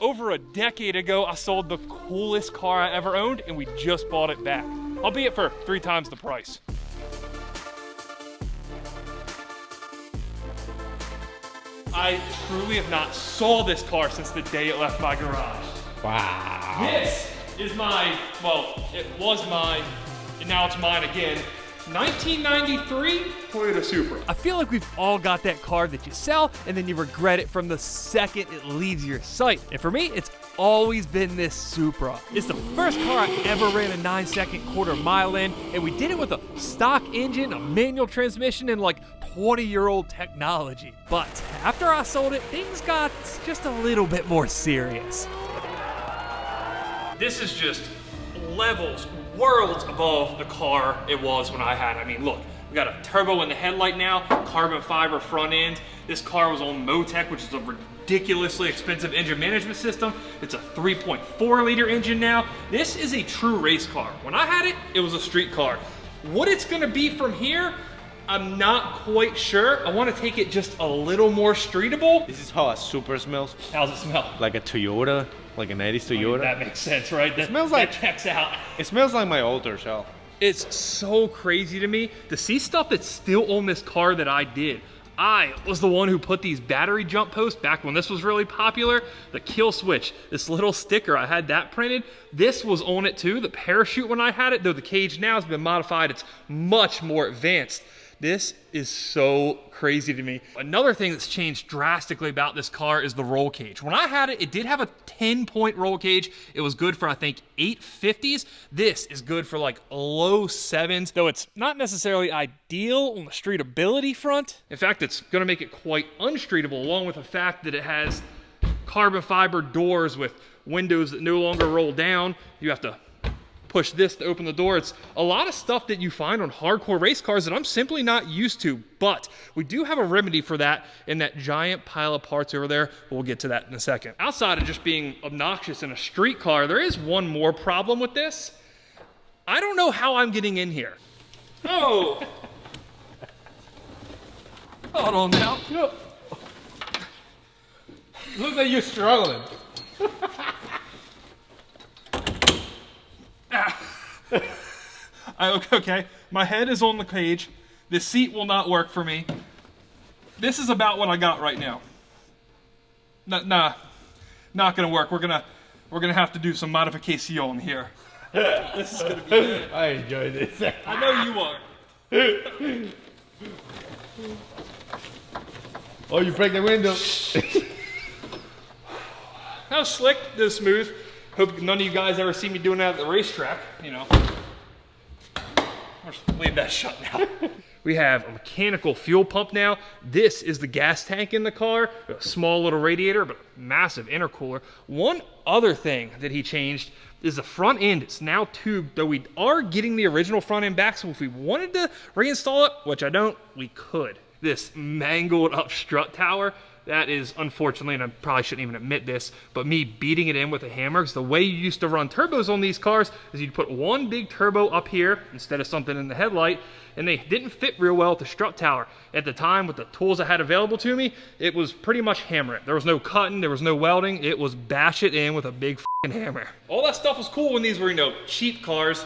over a decade ago, I sold the coolest car I ever owned, and we just bought it back. Albeit for 3 times the price. I truly have not sold this car since the day it left my garage. Wow. This is my, well, it was mine, and now it's mine again. 1993 Toyota Supra. I feel like we've all got that car that you sell and then you regret it from the second it leaves your sight. And for me, it's always been this Supra. It's the first car I ever ran a 9-second quarter-mile in, and we did it with a stock engine, a manual transmission, and like 20-year-old technology. But after I sold it, things got just a little bit more serious. This is just levels, worlds above the car it was when I had it. I mean, look, we got a turbo in the headlight now, carbon fiber front end. This car was on Motec, which is a ridiculously expensive engine management system. It's a 3.4 liter engine now. This is a true race car. When I had it, it was a street car. What it's gonna be from here, I'm not quite sure. I want to take it just a little more streetable. This is how a Supra smells. How's it smell? Like a Toyota, like an 80s Toyota. I mean, that makes sense, right? That smells like, that checks out. It smells like my older shell. It's so crazy to me to see stuff that's still on this car that I did. I was the one who put these battery jump posts back when this was really popular. The kill switch, this little sticker, I had that printed. This was on it too. The parachute when I had it, though the cage now has been modified, it's much more advanced. This is so crazy to me. Another thing that's changed drastically about this car is the roll cage. When I had it, it did have a 10-point roll cage. It was good for, I think, 850s. This is good for like low 7s, though it's not necessarily ideal on the streetability front. In fact, it's gonna make it quite unstreetable, along with the fact that it has carbon fiber doors with windows that no longer roll down. You have to push this to open the door. It's a lot of stuff that you find on hardcore race cars that I'm simply not used to, but we do have a remedy for that in that giant pile of parts over there. We'll get to that in a second. Outside of just being obnoxious in a street car, there is one more problem with this. I don't know how I'm getting in here. Oh! Hold on now. Looks like you're struggling. Okay, my head is on the cage. The seat will not work for me. This is about what I got right now. Nah, not gonna work. We're gonna have to do some modification here. This is gonna be good. I enjoy this. I know you are. Oh, you break the window. That was slick, that was smooth. Hope none of you guys ever see me doing that at the racetrack, you know. I'll just leave that shut now. We have a mechanical fuel pump now. This is the gas tank in the car. A small little radiator, but a massive intercooler. One other thing that he changed is the front end. It's now tubed, though we are getting the original front end back, so if we wanted to reinstall it, which I don't, we could. This mangled up strut tower, that is, unfortunately, and I probably shouldn't even admit this, but me beating it in with a hammer, because the way you used to run turbos on these cars is you'd put one big turbo up here instead of something in the headlight, and they didn't fit real well with the strut tower. At the time, with the tools I had available to me, it was pretty much hammer it. There was no cutting, there was no welding, it was bash it in with a big f***ing hammer. All that stuff was cool when these were, you know, cheap cars.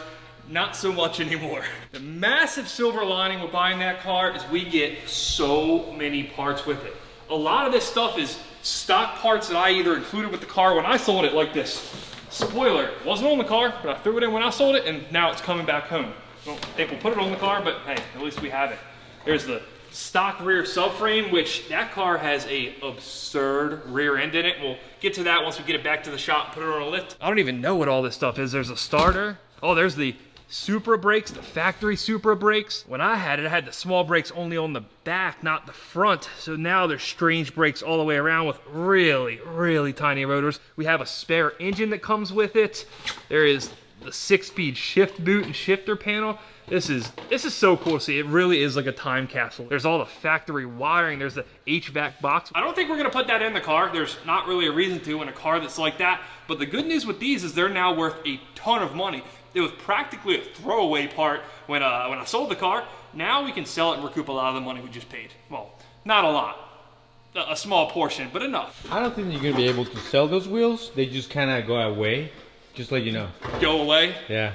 Not so much anymore. The massive silver lining with buying that car is we get so many parts with it. A lot of this stuff is stock parts that I either included with the car when I sold it, like this spoiler. It wasn't on the car, but I threw it in when I sold it, and now it's coming back home. I don't think we'll put it on the car, but hey, at least we have it. There's the stock rear subframe, which that car has a absurd rear end in it. We'll get to that once we get it back to the shop, put it on a lift. I don't even know what all this stuff is. There's a starter. Oh, there's the Supra brakes, the factory Supra brakes. When I had it, I had the small brakes only on the back, not the front. So now there's strange brakes all the way around with really, really tiny rotors. We have a spare engine that comes with it. There is the 6-speed shift boot and shifter panel. This is so cool to see. It really is like a time capsule. There's all the factory wiring. There's the HVAC box. I don't think we're gonna put that in the car. There's not really a reason to in a car that's like that. But the good news with these is they're now worth a ton of money. It was practically a throwaway part when I sold the car. Now we can sell it and recoup a lot of the money we just paid. Well, not a lot. a small portion, but enough. I don't think you're gonna be able to sell those wheels. They just kind of go away, just like you know. Go away. Yeah.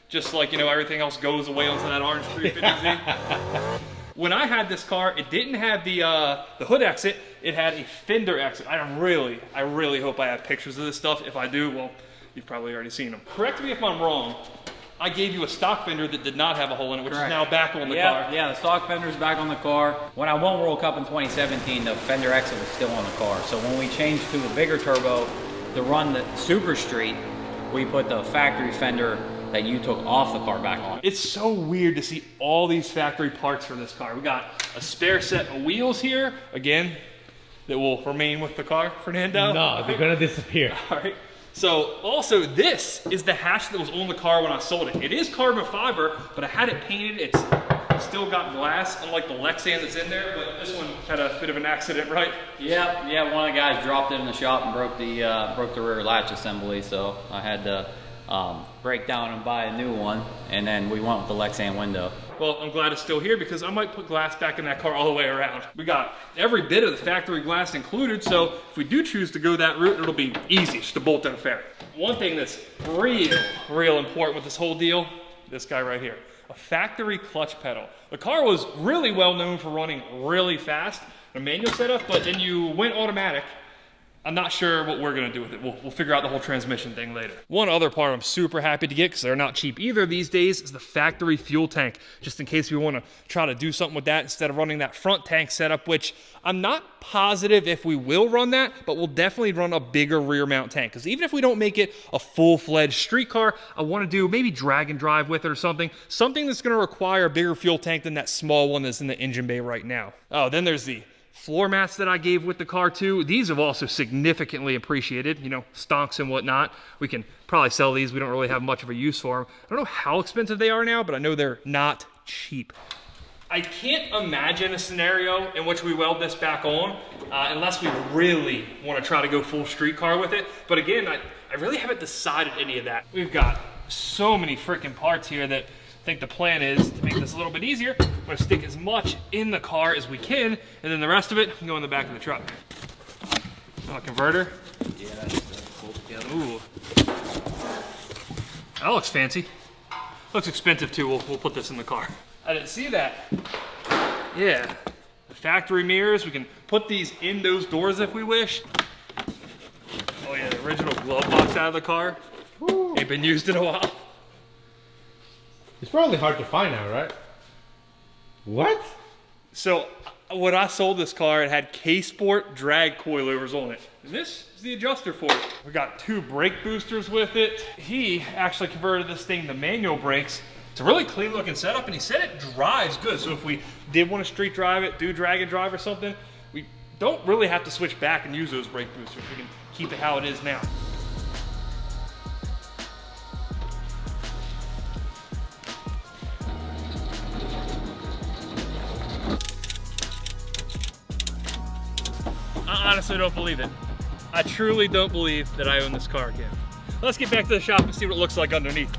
Just like, you know, everything else goes away onto that orange 350Z. When I had this car, it didn't have the hood exit. It had a fender exit. I really hope I have pictures of this stuff. If I do, well, you've probably already seen them. Correct me if I'm wrong. I gave you a stock fender that did not have a hole in it, which is now back on the car. Yeah, the stock fender's back on the car. When I won World Cup in 2017, the fender exit was still on the car. So when we changed to a bigger turbo to run the Super Street, we put the factory fender that you took off the car back on. It's so weird to see all these factory parts for this car. We got a spare set of wheels here, again, that will remain with the car, Fernando. No, they're gonna disappear. All right. So also this is the hatch that was on the car when I sold it. It is carbon fiber, but I had it painted. It's still got glass, unlike the Lexan that's in there, but this one had a bit of an accident, right? Yeah, one of the guys dropped it in the shop and broke the rear latch assembly, so I had to break down and buy a new one, and then we went with the Lexan window. Well, I'm glad it's still here because I might put glass back in that car all the way around. We got every bit of the factory glass included, so if we do choose to go that route, it'll be easy, just a bolt and a fairing. One thing that's real important with this whole deal, this guy right here, a factory clutch pedal. The car was really well known for running really fast, a manual setup, but then you went automatic. I'm not sure what we're gonna do with it. We'll figure out the whole transmission thing later. One other part I'm super happy to get, because they're not cheap either these days, is the factory fuel tank, just in case we wanna try to do something with that instead of running that front tank setup, which I'm not positive if we will run that, but we'll definitely run a bigger rear mount tank, because even if we don't make it a full-fledged street car, I wanna do maybe drag and drive with it or something that's gonna require a bigger fuel tank than that small one that's in the engine bay right now. Oh, then there's the floor mats that I gave with the car too. These have also significantly appreciated, you know, stonks and whatnot. We can probably sell these. We don't really have much of a use for them. I don't know how expensive they are now, but I know they're not cheap. I can't imagine a scenario in which we weld this back on unless we really want to try to go full street car with it. But again, I really haven't decided any of that. We've got so many freaking parts here that I think the plan is to make this a little bit easier. I'm gonna stick as much in the car as we can, and then the rest of it can go in the back of the truck. Oh, a converter? Yeah, that's pulled together. Ooh. That looks fancy. Looks expensive too. We'll put this in the car. I didn't see that. Yeah. The factory mirrors, we can put these in those doors if we wish. Oh yeah, the original glove box out of the car. Woo. Ain't been used in a while. It's probably hard to find now, right? What? So when I sold this car, it had K-Sport drag coilovers on it. And this is the adjuster for it. We got 2 brake boosters with it. He actually converted this thing to manual brakes. It's a really clean looking setup, and he said it drives good. So if we did want to street drive it, do drag and drive or something, we don't really have to switch back and use those brake boosters. We can keep it how it is now. I honestly don't believe it. I truly don't believe that I own this car again. Let's get back to the shop and see what it looks like underneath.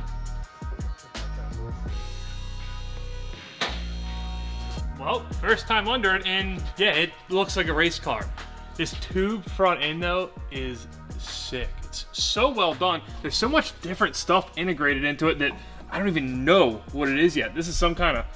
Well, first time under it, and yeah, it looks like a race car. This tube front end though is sick. It's so well done. There's so much different stuff integrated into it that I don't even know what it is yet. This is some kind of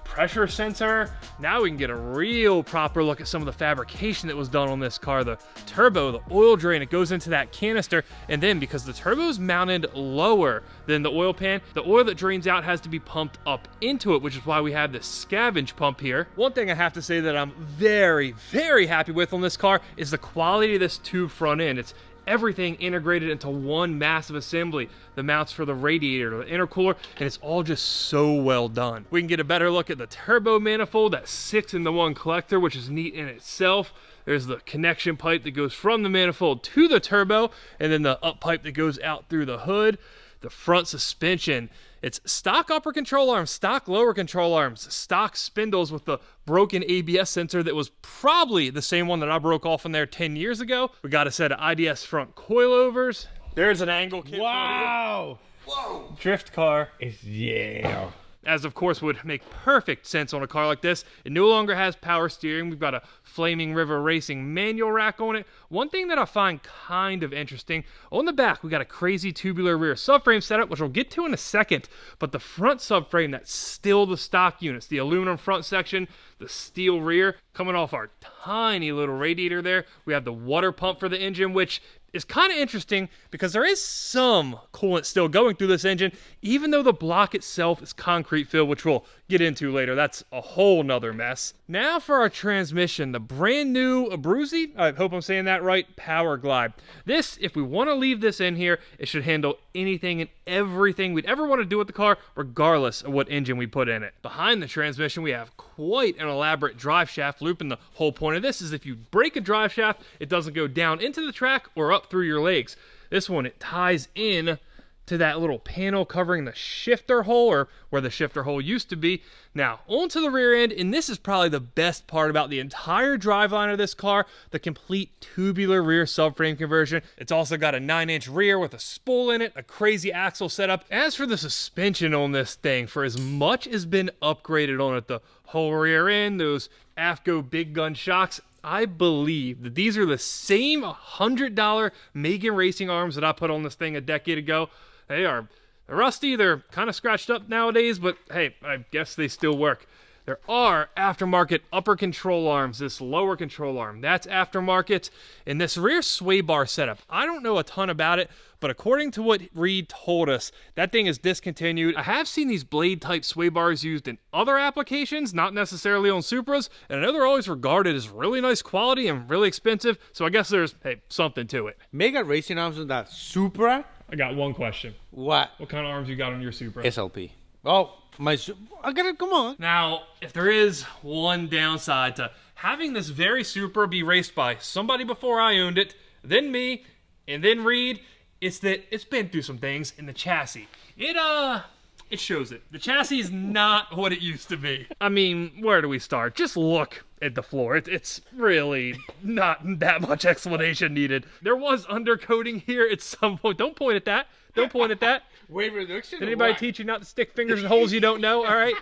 pressure sensor. Now we can get a real proper look at some of the fabrication that was done on this car. The turbo, the oil drain, it goes into that canister, and then because the turbo is mounted lower than the oil pan, the oil that drains out has to be pumped up into it, which is why we have this scavenge pump here. One thing I have to say that I'm very, very happy with on this car is the quality of this tube front end. It's everything integrated into one massive assembly. The mounts for the radiator, the intercooler, and it's all just so well done. We can get a better look at the turbo manifold, that 6-in-1 collector, which is neat in itself. There's the connection pipe that goes from the manifold to the turbo, and then the up pipe that goes out through the hood. The front suspension, it's stock upper control arms, stock lower control arms, stock spindles with the broken ABS sensor that was probably the same one that I broke off in there 10 years ago. We got a set of IDS front coilovers. There's an angle kit. Wow! Whoa! Drift car. It's, yeah. as of course would make perfect sense on a car like this. It no longer has power steering. We've got a Flaming River Racing manual rack on it. One thing that I find kind of interesting, on the back we got a crazy tubular rear subframe setup, which we'll get to in a second, but the front subframe, that's still the stock units, the aluminum front section, the steel rear, coming off our tiny little radiator there. We have the water pump for the engine, which is kind of interesting because there is some coolant still going through this engine, even though the block itself is concrete filled, which we'll get into later. That's a whole nother mess. Now for our transmission, the brand new Abruzzi, I hope I'm saying that right, Power Glide. This, if we want to leave this in here, it should handle anything and everything we'd ever want to do with the car, regardless of what engine we put in it. Behind the transmission, we have quite an elaborate drive shaft loop, and the whole point of this is if you break a drive shaft, it doesn't go down into the track or up through your legs. This one, it ties in to that little panel covering the shifter hole, or where the shifter hole used to be. Now, onto the rear end, and this is probably the best part about the entire driveline of this car, the complete tubular rear subframe conversion. It's also got a 9-inch rear with a spool in it, a crazy axle setup. As for the suspension on this thing, for as much as been upgraded on it, the whole rear end, those AFCO big gun shocks, I believe that these are the same $100 Megan Racing arms that I put on this thing a decade ago. They're rusty, they're kind of scratched up nowadays, but hey, I guess they still work. There are aftermarket upper control arms, this lower control arm, that's aftermarket. And this rear sway bar setup, I don't know a ton about it, but according to what Reed told us, that thing is discontinued. I have seen these blade type sway bars used in other applications, not necessarily on Supras, and I know they're always regarded as really nice quality and really expensive, so I guess there's, hey, something to it. Mega Racing arms on that Supra? I got one question. What? What kind of arms you got on your Supra? SLP. Oh, I gotta, come on. Now, if there is one downside to having this very Supra be raced by somebody before I owned it, then me, and then Reed, it's that it's been through some things in the chassis. It shows it. The chassis is not what it used to be. I mean, where do we start? Just look at the floor. It's really not that much explanation needed. There was undercoating here at some point. Don't point at that. Don't point at that. Weight reduction? Did anybody teach you not to stick fingers in holes you don't know? All right.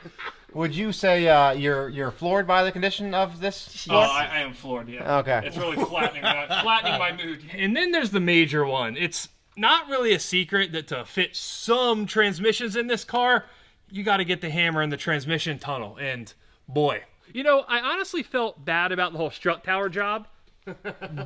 Would you say you're floored by the condition of this? Oh, I am floored, yeah. Okay. It's really flattening my mood. And then there's the major one. It's not really a secret that to fit some transmissions in this car, you got to get the hammer in the transmission tunnel. And boy, you know, I honestly felt bad about the whole strut tower job,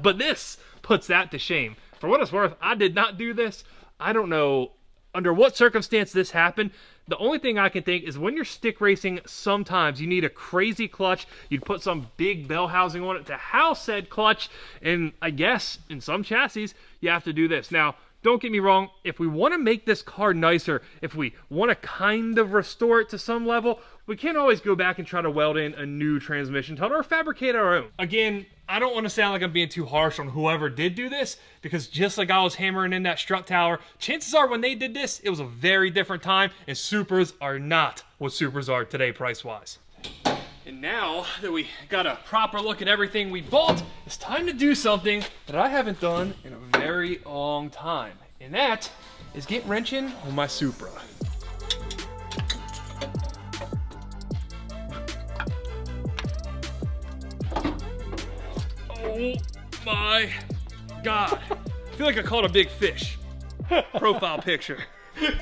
but this puts that to shame. For what it's worth, I did not do this. I don't know under what circumstance this happened. The only thing I can think is when you're stick racing, sometimes you need a crazy clutch. You'd put some big bell housing on it to house said clutch, and I guess in some chassis, you have to do this. Now, don't get me wrong, if we want to make this car nicer, if we want to kind of restore it to some level, we can't always go back and try to weld in a new transmission tunnel or fabricate our own. Again, I don't want to sound like I'm being too harsh on whoever did do this, because just like I was hammering in that strut tower, chances are when they did this, it was a very different time, and Supras are not what Supras are today price-wise. And now that we got a proper look at everything we bought, it's time to do something that I haven't done in a very long time. And that is get wrenching on my Supra. Oh my God. I feel like I caught a big fish. Profile picture.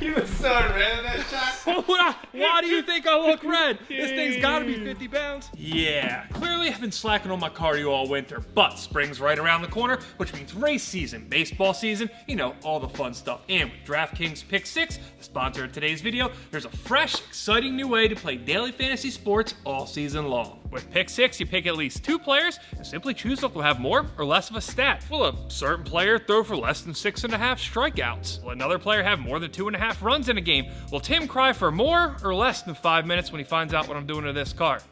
You were so red in that shot. Why do you think I look red? This thing's gotta be 50 pounds. Yeah, clearly I've been slacking on my cardio all winter, but spring's right around the corner, which means race season, baseball season, you know, all the fun stuff. And with DraftKings Pick6, the sponsor of today's video, there's a fresh, exciting new way to play daily fantasy sports all season long. With Pick6, you pick at least 2 players and simply choose if they'll have more or less of a stat. Will a certain player throw for less than 6.5 strikeouts? Will another player have more than 2.5 runs in a game? Will Tim cry for more or less than 5 minutes when he finds out what I'm doing to this car?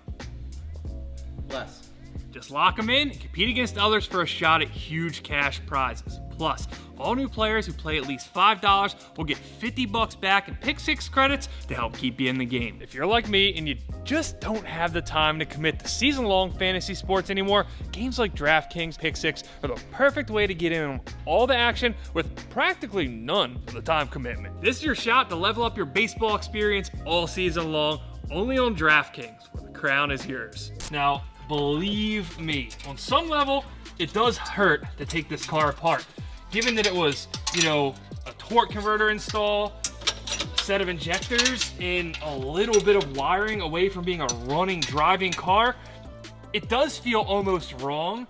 Less. Just lock them in and compete against others for a shot at huge cash prizes. Plus, all new players who play at least $5 will get $50 back in Pick6 credits to help keep you in the game. If you're like me and you just don't have the time to commit to season-long fantasy sports anymore, games like DraftKings Pick6 are the perfect way to get in on all the action with practically none of the time commitment. This is your shot to level up your baseball experience all season long, only on DraftKings, where the crown is yours. Now, believe me, on some level, it does hurt to take this car apart. Given that it was, a torque converter install, set of injectors, and a little bit of wiring away from being a running, driving car, it does feel almost wrong.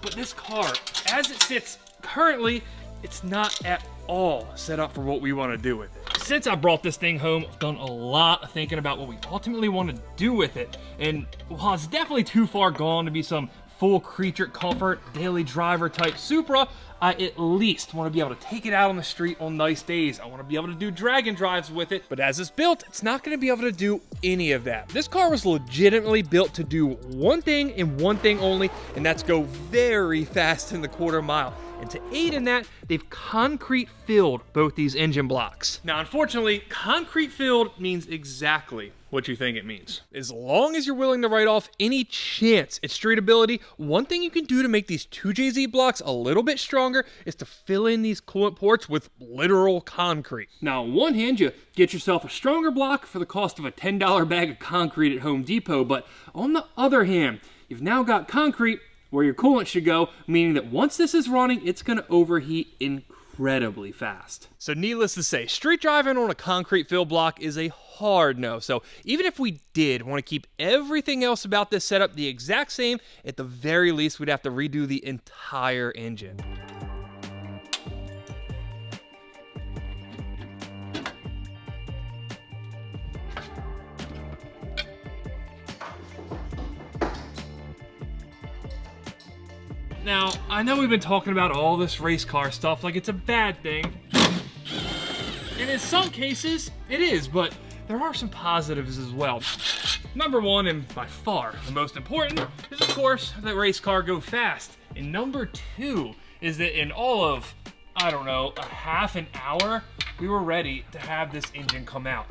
But this car, as it sits currently, it's not at all set up for what we want to do with it. Since I brought this thing home, I've done a lot of thinking about what we ultimately want to do with it. And while it's definitely too far gone to be some full creature comfort, daily driver type Supra, I at least want to be able to take it out on the street on nice days. I want to be able to do drag and drives with it, but as it's built, it's not going to be able to do any of that. This car was legitimately built to do one thing and one thing only, and that's go very fast in the quarter mile. And to aid in that, they've concrete filled both these engine blocks. Now, unfortunately, concrete filled means exactly what you think it means. As long as you're willing to write off any chance at streetability, one thing you can do to make these 2JZ blocks a little bit stronger is to fill in these coolant ports with literal concrete. Now, on one hand, you get yourself a stronger block for the cost of a $10 bag of concrete at Home Depot, but on the other hand, you've now got concrete where your coolant should go, meaning that once this is running, it's going to overheat incredibly fast. So needless to say, street driving on a concrete fill block is a hard no. So even if we did want to keep everything else about this setup the exact same, at the very least, we'd have to redo the entire engine. Now, I know we've been talking about all this race car stuff like it's a bad thing. And in some cases, it is, but there are some positives as well. Number one, and by far the most important, is of course that race car go fast. And number two is that in all of, I don't know, a half an hour, we were ready to have this engine come out.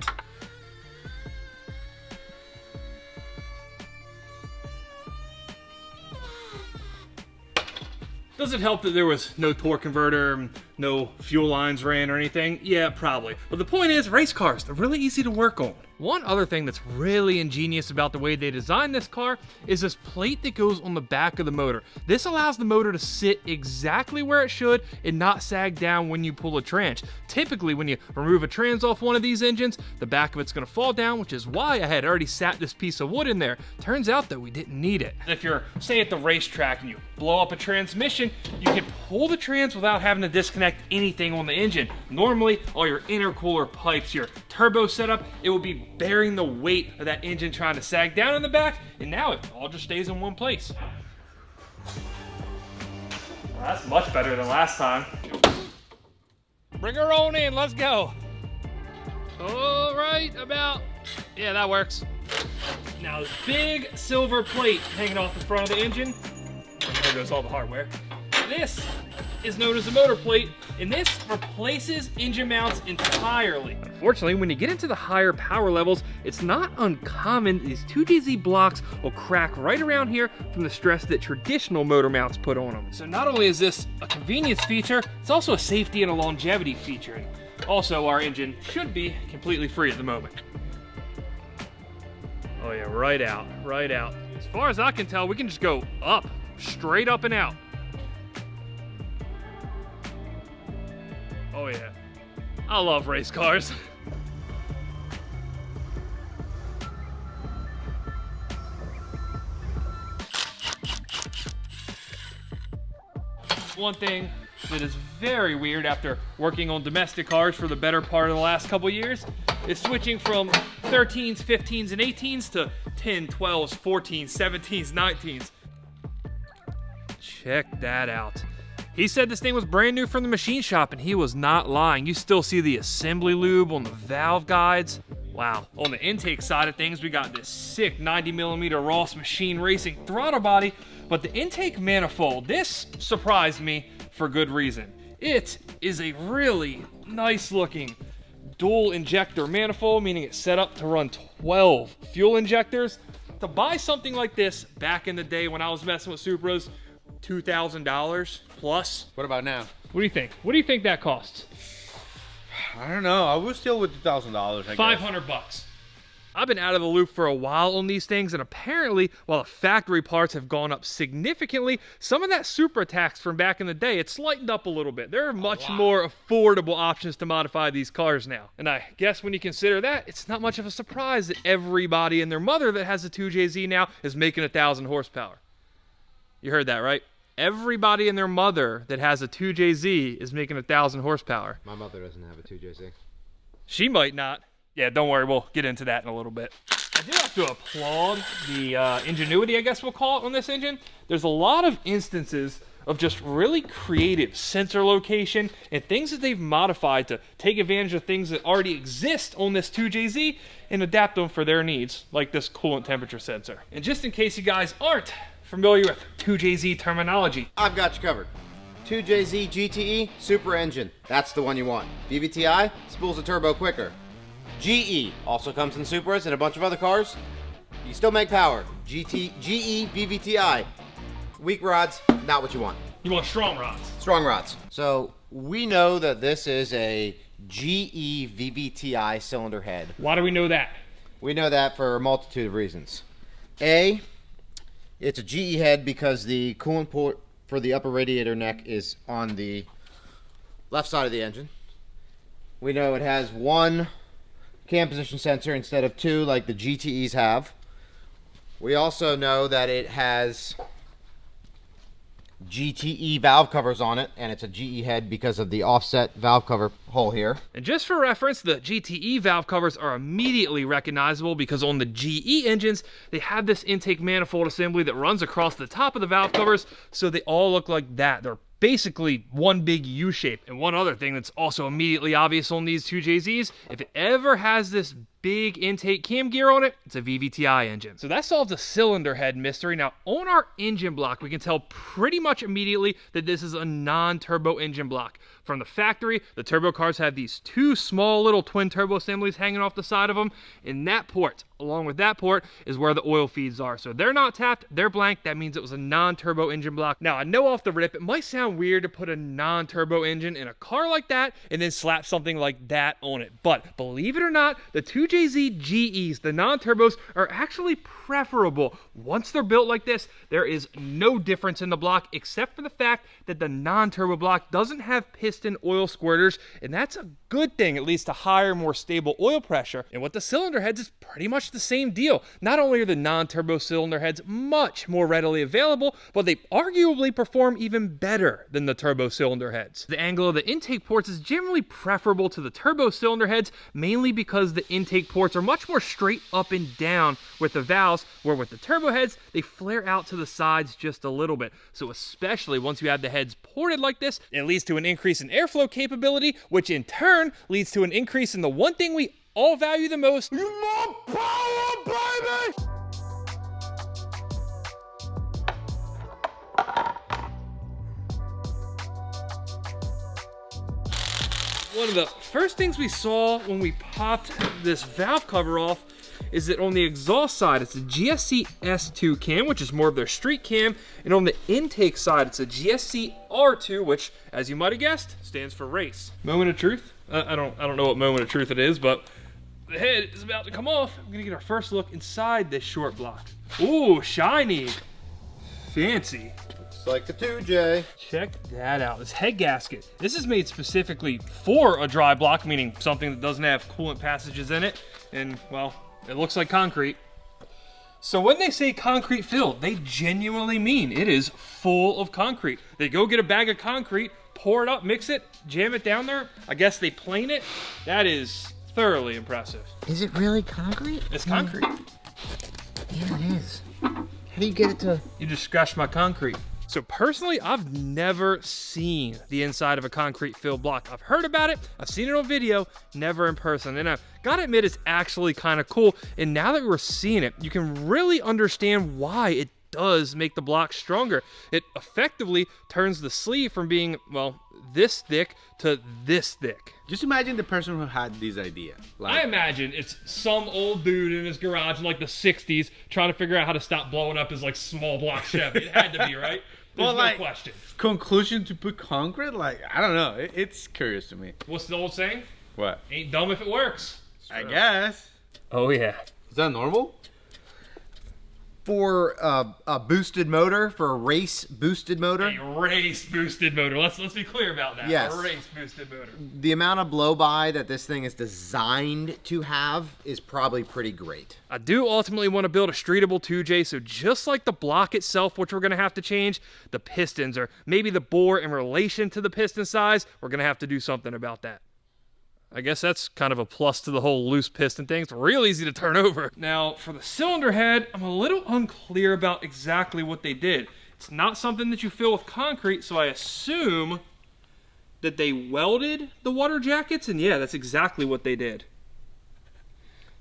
Does it help that there was no torque converter, no fuel lines ran or anything? Yeah, probably. But the point is, race cars, they're really easy to work on. One other thing that's really ingenious about the way they designed this car is this plate that goes on the back of the motor. This allows the motor to sit exactly where it should and not sag down when you pull a trans. Typically, when you remove a trans off one of these engines, the back of it's gonna fall down, which is why I had already sat this piece of wood in there. Turns out that we didn't need it. If you're, say, at the racetrack and you blow up a transmission, you can pull the trans without having to disconnect anything on the engine. Normally, all your intercooler pipes, your turbo setup, it will be bearing the weight of that engine trying to sag down in the back, and now it all just stays in one place. Well, that's much better than last time. Bring her on in, let's go. All right, yeah, that works. Now this big silver plate hanging off the front of the engine, and there goes all the hardware. This is known as a motor plate, and this replaces engine mounts entirely. Unfortunately, when you get into the higher power levels, it's not uncommon these 2JZ blocks will crack right around here from the stress that traditional motor mounts put on them. So not only is this a convenience feature, it's also a safety and a longevity feature. And also, our engine should be completely free at the moment. Oh yeah, right out, right out. As far as I can tell, we can just go up, straight up and out. Oh yeah, I love race cars. One thing that is very weird after working on domestic cars for the better part of the last couple years is switching from 13s, 15s, and 18s to 10, 12s, 14s, 17s, 19s. Check that out. He said this thing was brand new from the machine shop, and he was not lying. You still see the assembly lube on the valve guides. Wow. On the intake side of things, we got this sick 90mm Ross Machine Racing throttle body, but the intake manifold, this surprised me for good reason. It is a really nice looking dual injector manifold, meaning it's set up to run 12 fuel injectors. To buy something like this back in the day when I was messing with Supras, $2,000 plus. What about now? What do you think? What do you think that costs? I don't know. I was still with $2,000. I guess. $500. I've been out of the loop for a while on these things, and apparently, while the factory parts have gone up significantly, some of that Supra tax from back in the day, it's lightened up a little bit. There are much more affordable options to modify these cars now. And I guess when you consider that, it's not much of a surprise that everybody and their mother that has a 2JZ now is making 1,000 horsepower. You heard that, right? Everybody and their mother that has a 2JZ is making 1,000 horsepower. My mother doesn't have a 2JZ. She might not. Yeah, don't worry, we'll get into that in a little bit. I do have to applaud the ingenuity, I guess we'll call it, on this engine. There's a lot of instances of just really creative sensor location and things that they've modified to take advantage of things that already exist on this 2JZ and adapt them for their needs, like this coolant temperature sensor. And just in case you guys aren't familiar with 2JZ terminology, I've got you covered. 2JZ GTE Super engine. That's the one you want. VVTi spools the turbo quicker. GE also comes in Supras and a bunch of other cars. You still make power. GE VVTi. Weak rods, not what you want. you want strong rods. Strong rods. So we know that this is a GE VVTi cylinder head. Why do we know that? We know that for a multitude of reasons. A, it's a GE head because the coolant port for the upper radiator neck is on the left side of the engine. We know it has one cam position sensor instead of two like the GTEs have. We also know that it has GTE valve covers on it, and it's a GE head because of the offset valve cover hole here. And just for reference, the GTE valve covers are immediately recognizable because on the GE engines, they have this intake manifold assembly that runs across the top of the valve covers, so they all look like that. They're basically one big U shape. And one other thing that's also immediately obvious on these 2JZs, if it ever has this big intake cam gear on it, it's a VVTi engine. So that solves a cylinder head mystery. Now on our engine block, we can tell pretty much immediately that this is a non-turbo engine block. From the factory, the turbo cars have these two small little twin turbo assemblies hanging off the side of them, and that port, along with that port, is where the oil feeds are. So they're not tapped, they're blank. That means it was a non-turbo engine block. Now I know off the rip, it might sound weird to put a non-turbo engine in a car like that and then slap something like that on it. But believe it or not, the 2JZ GEs, the non-turbos, are actually preferable. Once they're built like this, there is no difference in the block except for the fact that the non-turbo block doesn't have piston oil squirters, and that's a good thing. It leads to higher, more stable oil pressure. And with the cylinder heads, it's pretty much the same deal. Not only are the non-turbo cylinder heads much more readily available, but they arguably perform even better than the turbo cylinder heads. The angle of the intake ports is generally preferable to the turbo cylinder heads, mainly because the intake ports are much more straight up and down with the valves, where with the turbo heads, they flare out to the sides just a little bit. So especially once you have the heads ported like this, it leads to an increase in airflow capability, which in turn leads to an increase in the one thing we all value the most. You more power, baby! One of the first things we saw when we popped this valve cover off is that on the exhaust side, it's a GSC S2 cam, which is more of their street cam, and on the intake side, it's a GSC R2, which, as you might have guessed, stands for race. Moment of truth? I don't know what moment of truth it is, but the head is about to come off. I'm gonna get our first look inside this short block. Ooh, shiny, fancy. It's like the 2J. Check that out. This head gasket. This is made specifically for a dry block, meaning something that doesn't have coolant passages in it, and well, it looks like concrete. So when they say concrete filled, they genuinely mean it is full of concrete. They go get a bag of concrete, pour it up, mix it, jam it down there. I guess they plane it. That is thoroughly impressive. Is it really concrete? It's concrete. Yeah, it is. How do you get it to... You just scratched my concrete. So personally, I've never seen the inside of a concrete filled block. I've heard about it, I've seen it on video, never in person. And I've got to admit, it's actually kind of cool. And now that we're seeing it, you can really understand why it does make the block stronger. It effectively turns the sleeve from being, well, this thick to this thick. Just imagine the person who had this idea. I imagine it's some old dude in his garage in like the 60s trying to figure out how to stop blowing up his like small block Chevy. It had to be, right? There's no question. Conclusion to put concrete? Like, I don't know. It's curious to me. What's the old saying? What? Ain't dumb if it works. I guess. Oh yeah. Is that normal? For a boosted motor, for a race boosted motor, A race boosted motor. Let's be clear about that. Yes. A race boosted motor. the amount of blow by that this thing is designed to have is probably pretty great. I do ultimately want to build a streetable 2J, so just like the block itself, which we're going to have to change, the pistons, or maybe the bore in relation to the piston size, we're going to have to do something about that. I guess that's kind of a plus to the whole loose piston thing. It's real easy to turn over. Now, for the cylinder head, I'm a little unclear about exactly what they did. It's not something that you fill with concrete, so I assume that they welded the water jackets, and yeah, that's exactly what they did.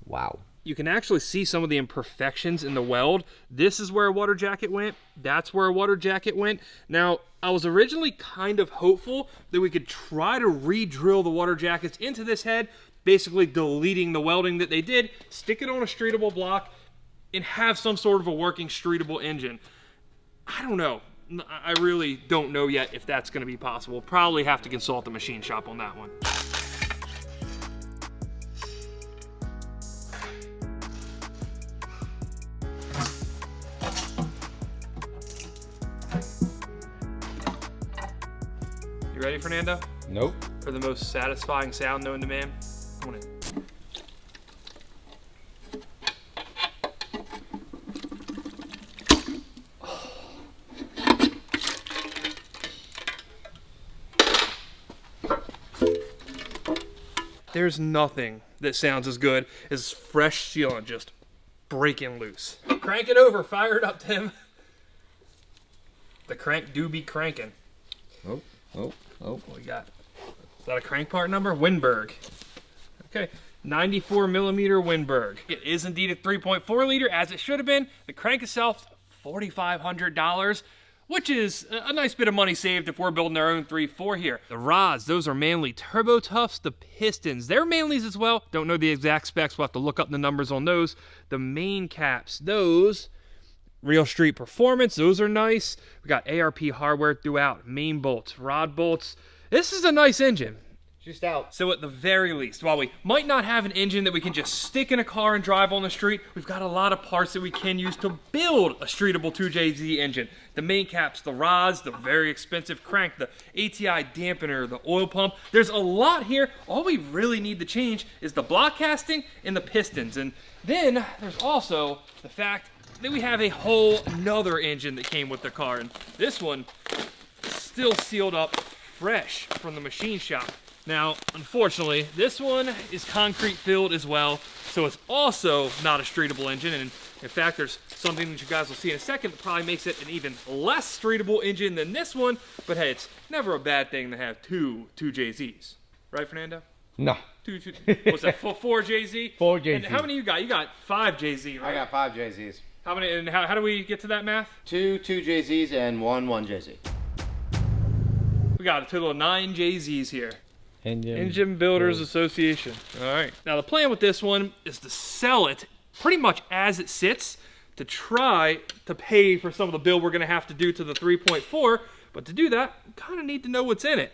Wow. You can actually see some of the imperfections in the weld. This is where a water jacket went. That's where a water jacket went. Now, I was originally kind of hopeful that we could try to re-drill the water jackets into this head, basically deleting the welding that they did, stick it on a streetable block, and have some sort of a working streetable engine. I don't know. I really don't know yet if that's going to be possible. Probably have to consult the machine shop on that one. You ready, Fernando? Nope. For the most satisfying sound known to man? Come on in. There's nothing that sounds as good as fresh sealant just breaking loose. Crank it over, fire it up, Tim. The crank do be cranking. Oh. What we got? Is that a crank part number? Winberg. Okay, 94 millimeter Winberg. It is indeed a 3.4 liter, as it should have been. The crank itself, $4,500, which is a nice bit of money saved if we're building our own 3.4 here. The rods, those are Manley Turbo Toughs. The pistons, they're Manleys as well. Don't know the exact specs. We'll have to look up the numbers on those. The main caps, those Real Street Performance, those are nice. We got ARP hardware throughout, main bolts, rod bolts. This is a nice engine. Just out. So at the very least, while we might not have an engine that we can just stick in a car and drive on the street, we've got a lot of parts that we can use to build a streetable 2JZ engine. The main caps, the rods, the very expensive crank, the ATI dampener, the oil pump. There's a lot here. All we really need to change is the block casting and the pistons. And then there's also the fact that we have a whole nother engine that came with the car. And this one is still sealed up fresh from the machine shop. Now, unfortunately, this one is concrete filled as well, so it's also not a streetable engine. And in fact, there's something that you guys will see in a second that probably makes it an even less streetable engine than this one. But hey, it's never a bad thing to have two JZs. Right, Fernando? No. What's that, four JZ? 4 JZ. And how many you got? You got 5 JZ, right? I got 5 JZs. How many, and how do we get to that math? 2 JZs and 1 JZ. We got a total of 9 JZs here. Engine Builders Association. All right. Now the plan with this one is to sell it pretty much as it sits to try to pay for some of the build we're going to have to do to the 3.4. But to do that, we kind of need to know what's in it.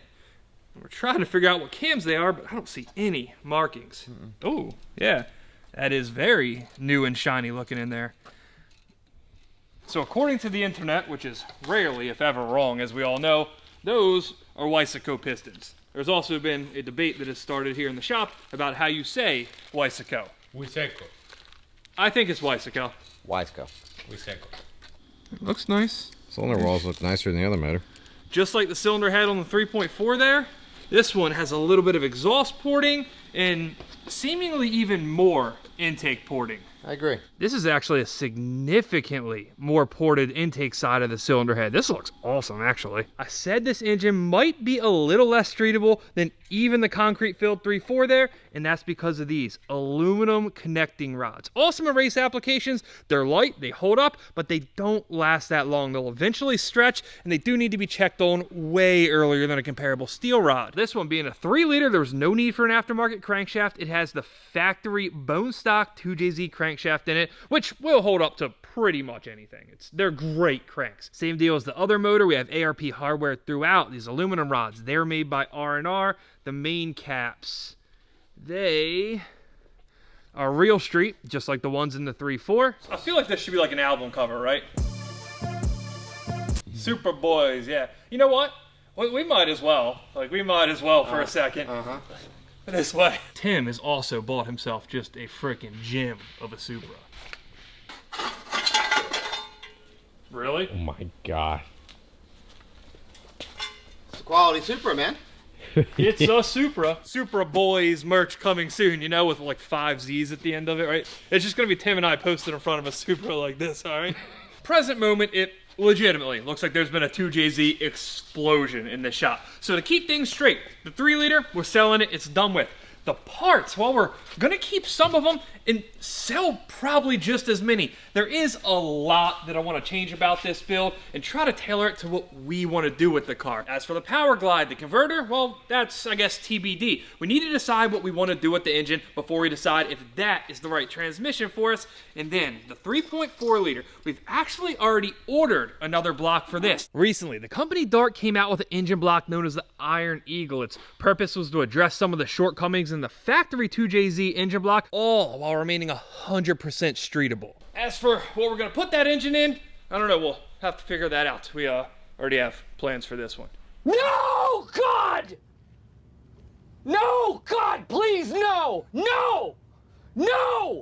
We're trying to figure out what cams they are, but I don't see any markings. Oh, yeah. That is very new and shiny looking in there. So according to the internet, which is rarely, if ever, wrong, as we all know, those are Weissaco pistons. There's also been a debate that has started here in the shop about how you say Weissaco. Weissaco. I think it's Weissaco. Weisco. Weissaco. Looks nice. Cylinder walls look nicer than the other motor. Just like the cylinder head on the 3.4 there, this one has a little bit of exhaust porting and seemingly even more intake porting. I agree. This is actually a significantly more ported intake side of the cylinder head. This looks awesome, actually. I said this engine might be a little less streetable than even the concrete-filled 3.4 there, and that's because of these aluminum connecting rods. Awesome in race applications. They're light, they hold up, but they don't last that long. They'll eventually stretch, and they do need to be checked on way earlier than a comparable steel rod. This one being a 3-liter, there was no need for an aftermarket crankshaft. It has the factory bone stock 2JZ crankshaft in it, which will hold up to pretty much anything. They're great cranks. Same deal as the other motor. We have ARP hardware throughout. These aluminum rods, they're made by R&R. The main caps, they are real street, just like the ones in the 3.4. I feel like this should be like an album cover, right? Super Boys, yeah. You know what? We might as well. Like, we might as well for a second. This way. Tim has also bought himself just a freaking gem of a Supra. Really? Oh my god. It's a quality Supra, man. It's a Supra. Supra Boys merch coming soon, you know, with like 5 Z's at the end of it, right? It's just gonna be Tim and I posted in front of a Supra like this, all right? Present moment, it legitimately looks like there's been a 2JZ explosion in the shop. So to keep things straight, the 3-liter, we're selling it, it's done with. The parts, well, we're gonna keep some of them and sell probably just as many. There is a lot that I want to change about this build and try to tailor it to what we want to do with the car. As for the Power Glide, the converter, well, that's, I guess, TBD. We need to decide what we want to do with the engine before we decide if that is the right transmission for us. And then the 3.4 liter, we've actually already ordered another block for this. Recently, the company Dart came out with an engine block known as the Iron Eagle. Its purpose was to address some of the shortcomings in the factory 2JZ engine block, all while remaining 100% streetable. As for what we're gonna put that engine in, I don't know, we'll have to figure that out. We already have plans for this one. No, God! No, God, please, no! No! No!